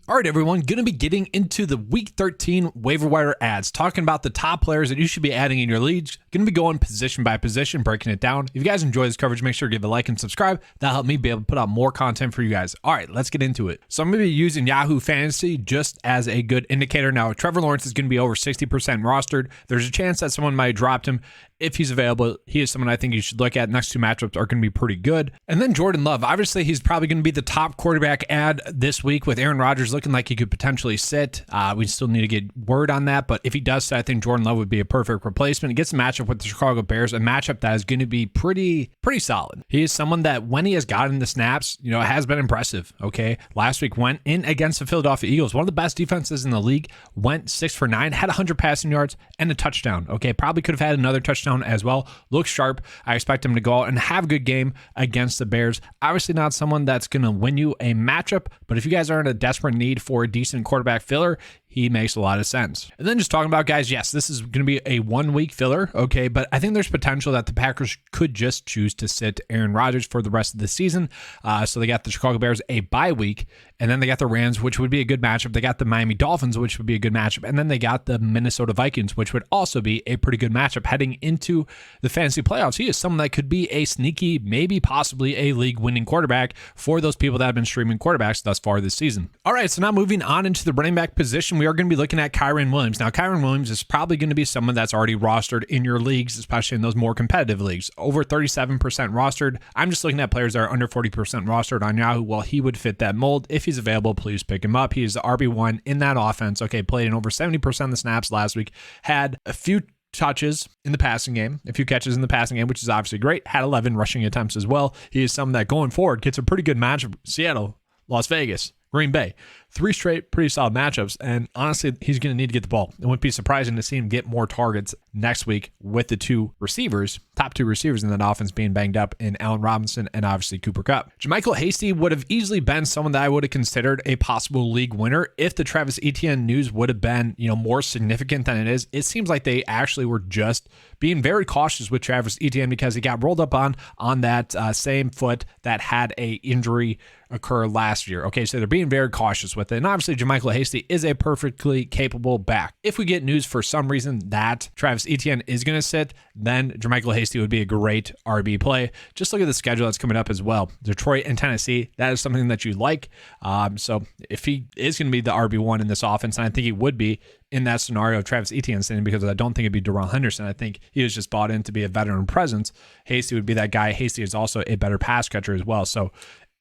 All right, everyone, going to be getting into the Week 13 waiver wire ads, talking about the top players that you should be adding in your leagues. Going to be going position by position, breaking it down. If you guys enjoy this coverage, make sure to give a like and subscribe. That'll help me be able to put out more content for you guys. All right, let's get into it. So I'm going to be using Yahoo Fantasy just as a good indicator. Now, Trevor Lawrence is going to be over 60% rostered. There's a chance that someone might have dropped him. If he's available, he is someone I think you should look at. Next two matchups are going to be pretty good. And then Jordan Love. Obviously, he's probably going to be the top quarterback ad this week with Aaron Rodgers looking like he could potentially sit. We still need to get word on that. But if he does sit, I think Jordan Love would be a perfect replacement. He gets a matchup with the Chicago Bears, a matchup that is going to be pretty solid. He is someone that when he has gotten the snaps, has been impressive. Okay. Last week went in against the Philadelphia Eagles, one of the best defenses in the league, went 6 for 9, had 100 passing yards and a touchdown. Okay. Probably could have had another touchdown as well. Looks sharp. I expect him to go out and have a good game against the Bears. Obviously not someone that's going to win you a matchup, but if you guys are in a desperate need for a decent quarterback filler, he makes a lot of sense. And then just talking about guys, yes, this is going to be a 1 week filler, okay, but I think there's potential that the Packers could just choose to sit Aaron Rodgers for the rest of the season. So they got the Chicago Bears a bye week, and then they got the Rams, which would be a good matchup. They got the Miami Dolphins, which would be a good matchup, and then they got the Minnesota Vikings, which would also be a pretty good matchup heading into the fantasy playoffs. He is someone that could be a sneaky, maybe possibly a league-winning quarterback for those people that have been streaming quarterbacks thus far this season. All right, so now moving on into the running back position, we are going to be looking at Kyren Williams. Now, Kyren Williams is probably going to be someone that's already rostered in your leagues, especially in those more competitive leagues. Over 37% rostered. I'm just looking at players that are under 40% rostered on Yahoo. Well, he would fit that mold. If he's available, please pick him up. He is the RB1 in that offense. Okay, played in over 70% of the snaps last week. Had a few touches in the passing game, a few catches in the passing game, which is obviously great. Had 11 rushing attempts as well. He is someone that going forward gets a pretty good matchup. Seattle, Las Vegas, Green Bay, 3 straight pretty solid matchups, and honestly, he's going to need to get the ball. It wouldn't be surprising to see him get more targets next week with the top two receivers in that offense being banged up in Allen Robinson and obviously Cooper Kupp. JaMychal Hasty would have easily been someone that I would have considered a possible league winner if the Travis Etienne news would have been, more significant than it is. It seems like they actually were just being very cautious with Travis Etienne because he got rolled up on that same foot that had a injury occur last year. Okay, so they're being very cautious with it. And obviously, JaMychal Hasty is a perfectly capable back. If we get news for some reason that Travis Etienne is going to sit, then JaMychal Hasty would be a great RB play. Just look at the schedule that's coming up as well. Detroit and Tennessee, that is something that you like. So if he is going to be the RB1 in this offense, and I think he would be in that scenario of Travis Etienne sitting, because I don't think it'd be Darrell Henderson. I think he was just bought in to be a veteran presence. Hasty would be that guy. Hasty is also a better pass catcher as well. So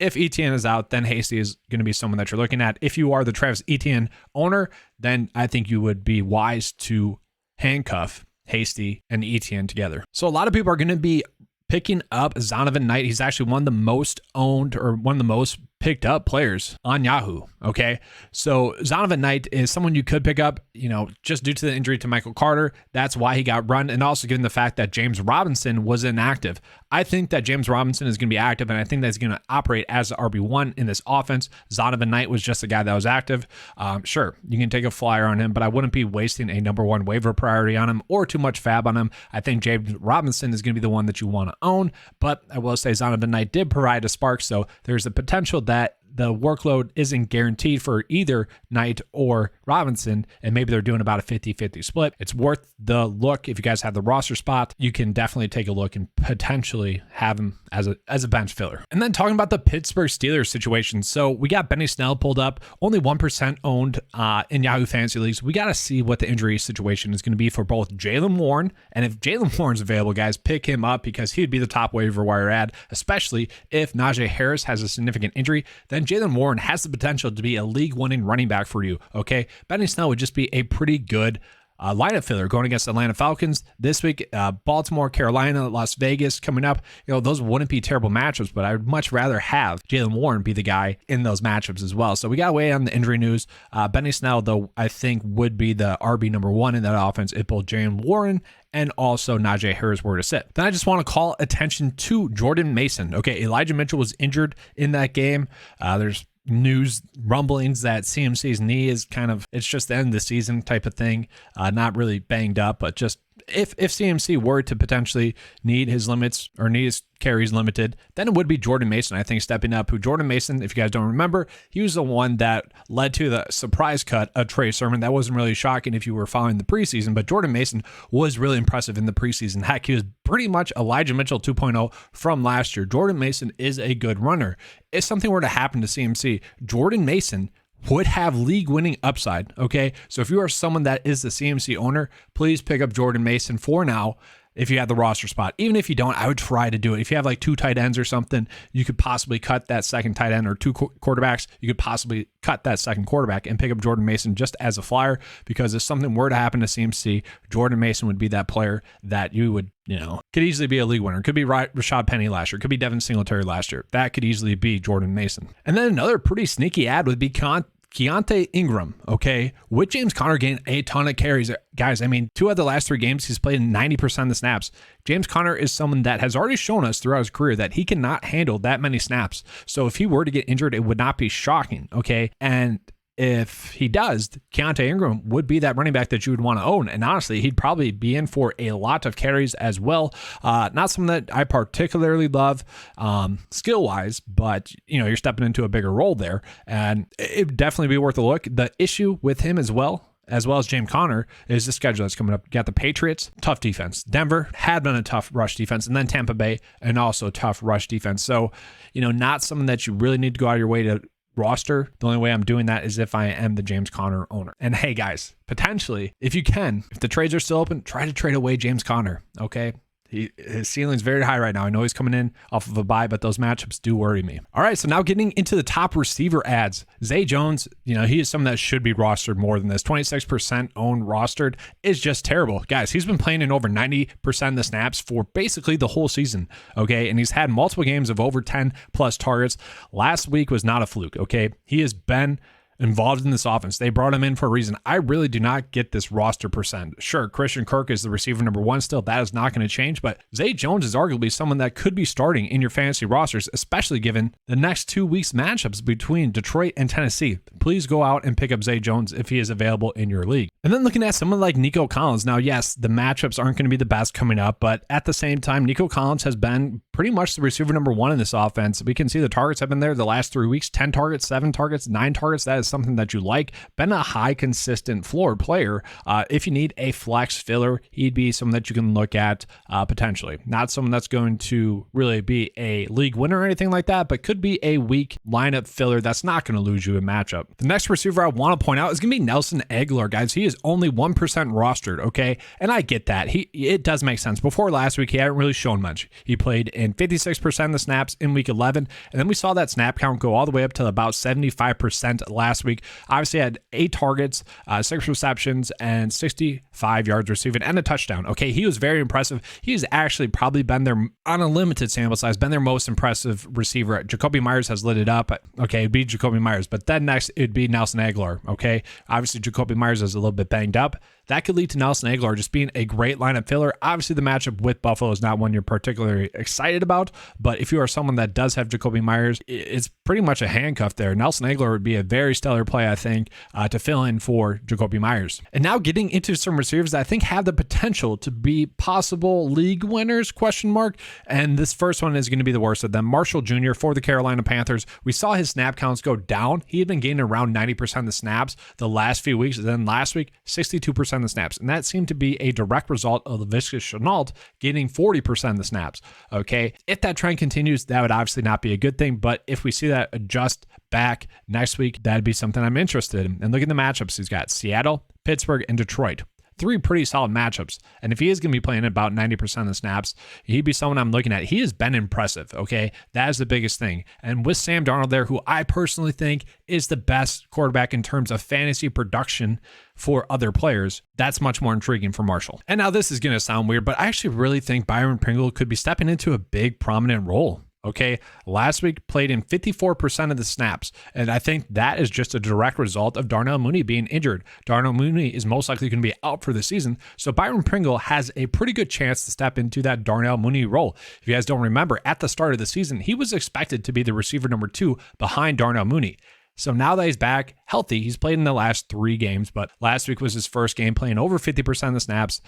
if Etienne is out, then Hasty is going to be someone that you're looking at. If you are the Travis Etienne owner, then I think you would be wise to handcuff Hasty and Etienne together. So a lot of people are going to be picking up Zonovan Knight. He's actually one of the most owned or one of the most picked up players on Yahoo. Okay. So Zonovan Knight is someone you could pick up, just due to the injury to Michael Carter. That's why he got run. And also given the fact that James Robinson was inactive. I think that James Robinson is going to be active, and I think that's going to operate as the RB1 in this offense. Zonovan Knight was just a guy that was active. Sure, you can take a flyer on him, but I wouldn't be wasting a number 1 waiver priority on him or too much fab on him. I think James Robinson is going to be the one that you want to own, but I will say Zonovan Knight did provide a spark, so there's a potential that the workload isn't guaranteed for either Knight or Robinson, and maybe they're doing about a 50-50 split. It's worth the look. If you guys have the roster spot, you can definitely take a look and potentially have him as a bench filler. And then talking about the Pittsburgh Steelers situation. So we got Benny Snell pulled up, only 1% owned in Yahoo Fantasy Leagues. We got to see what the injury situation is going to be for both Jaylen Warren, and if Jaylen Warren's available, guys, pick him up because he'd be the top waiver wire ad, especially if Najee Harris has a significant injury. Then Jaylen Warren has the potential to be a league-winning running back for you, okay? Benny Snell would just be a pretty good lineup filler going against Atlanta Falcons this week. Baltimore, Carolina, Las Vegas coming up. Those wouldn't be terrible matchups, but I would much rather have Jaylen Warren be the guy in those matchups as well. So we got to wait on the injury news. Benny Snell, though, I think would be the RB number 1 in that offense if both Jaylen Warren and also Najee Harris were to sit. Then I just want to call attention to Jordan Mason. Okay, Elijah Mitchell was injured in that game. There's news rumblings that CMC's knee is it's just the end of the season type of thing. Not really banged up, but just if CMC were to potentially need his limits or need his carries limited, then it would be Jordan Mason, I think, stepping up. Who Jordan Mason, if you guys don't remember, he was the one that led to the surprise cut of Trey Sermon. That wasn't really shocking if you were following the preseason, but Jordan Mason was really impressive in the preseason. Heck, he was pretty much Elijah Mitchell 2.0 from last year. Jordan Mason is a good runner. If something were to happen to CMC, Jordan Mason would have league-winning upside, okay? So if you are someone that is the CMC owner, please pick up Jordan Mason for now if you have the roster spot. Even if you don't, I would try to do it. If you have like 2 tight ends or something, you could possibly cut that second tight end, or 2 quarterbacks, you could possibly cut that second quarterback and pick up Jordan Mason just as a flyer, because if something were to happen to CMC, Jordan Mason would be that player that you would, could easily be a league winner. Could be Rashad Penny last year. Could be Devin Singletary last year. That could easily be Jordan Mason. And then another pretty sneaky ad would be Keontae Ingram, okay? With James Conner getting a ton of carries. Guys, I mean, 2 of the last 3 games, he's played 90% of the snaps. James Conner is someone that has already shown us throughout his career that he cannot handle that many snaps. So if he were to get injured, it would not be shocking, okay? And if he does, Keontae Ingram would be that running back that you would want to own. And honestly, he'd probably be in for a lot of carries as well. Not something that I particularly love skill-wise, but you're stepping into a bigger role there, and it'd definitely be worth a look. The issue with him as well as James Conner, is the schedule that's coming up. You got the Patriots, tough defense. Denver had been a tough rush defense, and then Tampa Bay, and also tough rush defense. So, not something that you really need to go out of your way to roster. The only way I'm doing that is if I am the James Conner owner. And hey guys, potentially, if you can, if the trades are still open, try to trade away James Conner, okay? His ceiling's very high right now. I know he's coming in off of a bye, but those matchups do worry me. All right, so now getting into the top receiver ads. Zay Jones, he is someone that should be rostered more than this. 26% owned rostered is just terrible. Guys, he's been playing in over 90% of the snaps for basically the whole season, okay? And he's had multiple games of over 10 plus targets. Last week was not a fluke, okay? He has been involved in this offense. They brought him in for a reason. I really do not get this roster percent. Sure, Christian Kirk is the receiver number 1 still. That is not going to change, but Zay Jones is arguably someone that could be starting in your fantasy rosters, especially given the next 2 weeks matchups between Detroit and Tennessee. Please go out and pick up Zay Jones if he is available in your league. And then looking at someone like Nico Collins. Now, yes, the matchups aren't going to be the best coming up, but at the same time, Nico Collins has been pretty much the receiver number 1 in this offense. We can see the targets have been there the last 3 weeks, 10 targets, 7 targets, 9 targets. That is something that you like. Been a high consistent floor player. If you need a flex filler, he'd be someone that you can look at potentially. Not someone that's going to really be a league winner or anything like that, but could be a weak lineup filler that's not going to lose you a matchup. The next receiver I want to point out is going to be Nelson Agholor, guys. He is only 1% rostered, okay? And I get that. It does make sense. Before last week, he hadn't really shown much. He played in 56% of the snaps in week 11, and then we saw that snap count go all the way up to about 75% last week. Obviously had 8 targets, 6 receptions, and 65 yards receiving, and a touchdown. Okay, he was very impressive. He's actually probably been their, on a limited sample size, been their most impressive receiver. Jacoby Myers has lit it up. Okay, it'd be Jacoby Myers, but then next it'd be Nelson Agholor. Okay, obviously Jacoby Myers is a little bit banged up. That could lead to Nelson Agholor just being a great lineup filler. Obviously, the matchup with Buffalo is not one you're particularly excited about, but if you are someone that does have Jacoby Myers, it's pretty much a handcuff there. Nelson Agholor would be a very stellar play, I think, to fill in for Jacoby Myers. And now getting into some receivers that I think have the potential to be possible league winners, ? And this first one is going to be the worst of them. Marshall Jr. for the Carolina Panthers. We saw his snap counts go down. He had been gaining around 90% of the snaps the last few weeks, and then last week, 62% of the snaps. And that seemed to be a direct result of Laviska Shenault getting 40% of the snaps. Okay, if that trend continues, that would obviously not be a good thing, but if we see that adjust back next week, that'd be something I'm interested in. And look at the matchups. He's got Seattle, Pittsburgh, and Detroit. 3 pretty solid matchups. And if he is going to be playing about 90% of the snaps, he'd be someone I'm looking at. He has been impressive, okay? That is the biggest thing. And with Sam Darnold there, who I personally think is the best quarterback in terms of fantasy production for other players, that's much more intriguing for Marshall. And now this is going to sound weird, but I actually really think Byron Pringle could be stepping into a big prominent role. Okay, last week played in 54% of the snaps, and I think that is just a direct result of Darnell Mooney being injured. Darnell Mooney is most likely going to be out for the season, so Byron Pringle has a pretty good chance to step into that Darnell Mooney role. If you guys don't remember, at the start of the season, he was expected to be the receiver number 2 behind Darnell Mooney. So now that he's back healthy, he's played in the last 3 games, but last week was his first game playing over 50% of the snaps.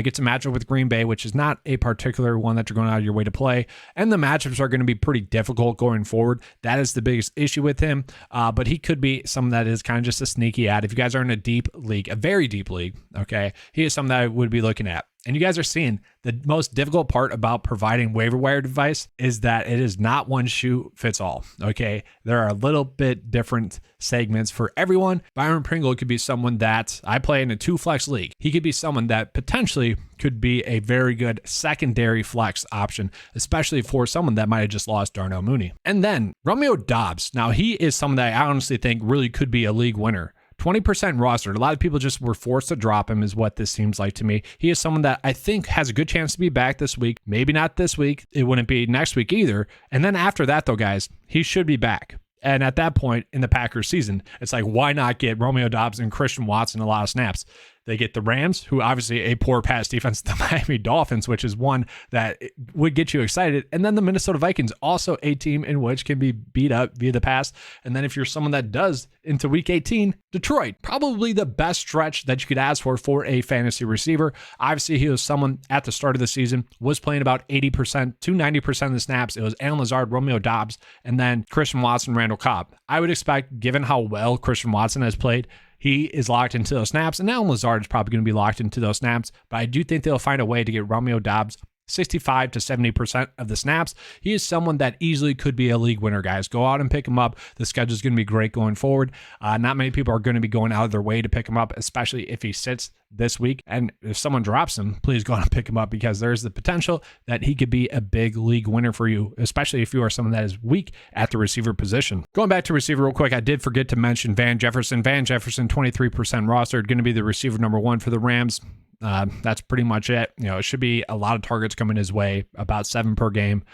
Gets a matchup with Green Bay, which is not a particular one that you're going out of your way to play. And the matchups are going to be pretty difficult going forward. That is the biggest issue with him. But he could be someone that is kind of just a sneaky ad. If you guys are in a deep league, a very deep league, okay, he is someone that I would be looking at. And you guys are seeing the most difficult part about providing waiver wire advice is that it is not one shoe fits all. Okay. There are a little bit different segments for everyone. Byron Pringle could be someone that I play in a 2-flex league. He could be someone that potentially could be a very good secondary flex option, especially for someone that might have just lost Darnell Mooney. And then Romeo Doubs. Now he is someone that I honestly think really could be a league winner. 20% rostered. A lot of people just were forced to drop him is what this seems like to me. He is someone that I think has a good chance to be back this week. Maybe not this week. It wouldn't be next week either. And then after that though, guys, he should be back. And at that point in the Packers season, it's like, why not get Romeo Doubs and Christian Watson a lot of snaps? They get the Rams, who obviously a poor pass defense, the Miami Dolphins, which is one that would get you excited. And then the Minnesota Vikings, also a team in which can be beat up via the pass. And then if you're someone that does into week 18, Detroit, probably the best stretch that you could ask for a fantasy receiver. Obviously, he was someone at the start of the season, was playing about 80% to 90% of the snaps. It was Allen Lazard, Romeo Doubs, and then Christian Watson, Randall Cobb. I would expect, given how well Christian Watson has played, he is locked into those snaps, and now Lazard is probably going to be locked into those snaps, but I do think they'll find a way to get Romeo Doubs 65 to 70% of the snaps. He is someone that easily could be a league winner, guys. Go out and pick him up. The schedule is going to be great going forward. Not many people are going to be going out of their way to pick him up, especially if he sits this week. And if someone drops him, please go out and pick him up, because there's the potential that he could be a big league winner for you, especially if you are someone that is weak at the receiver position. Going back to receiver real quick, I did forget to mention Van Jefferson. Van Jefferson, 23% rostered, going to be the receiver number 1 for the Rams. That's pretty much it. It should be a lot of targets coming his way, about 7 per game.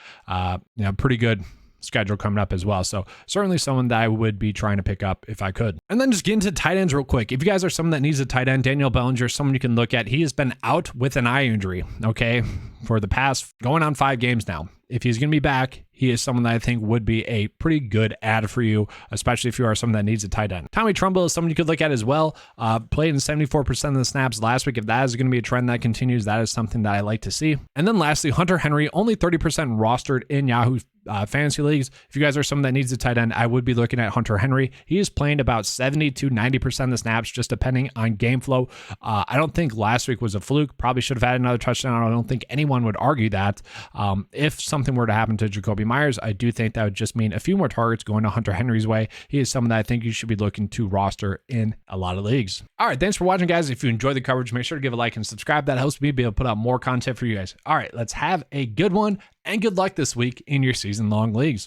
Pretty good schedule coming up as well. So certainly someone that I would be trying to pick up if I could. And then just get into tight ends real quick. If you guys are someone that needs a tight end, Daniel Bellinger, someone you can look at. He has been out with an eye injury, okay, for the past going on 5 games now. If he's going to be back, he is someone that I think would be a pretty good ad for you, especially if you are someone that needs a tight end. Tommy Trumbull is someone you could look at as well. Played in 74% of the snaps last week. If that is going to be a trend that continues, that is something that I like to see. And then lastly, Hunter Henry, only 30% rostered in Yahoo fantasy leagues. If you guys are someone that needs a tight end, I would be looking at Hunter Henry. He is playing about 70 to 90% of the snaps, just depending on game flow. I don't think last week was a fluke. Probably should have had another touchdown. I don't think anyone would argue that. If something were to happen to Jacoby Myers, I do think that would just mean a few more targets going to Hunter Henry's way. He is someone that I think you should be looking to roster in a lot of leagues. All right, thanks for watching, guys. If you enjoyed the coverage, make sure to give a like and subscribe. That helps me be able to put out more content for you guys. All right, let's have a good one, and good luck this week in your season-long leagues.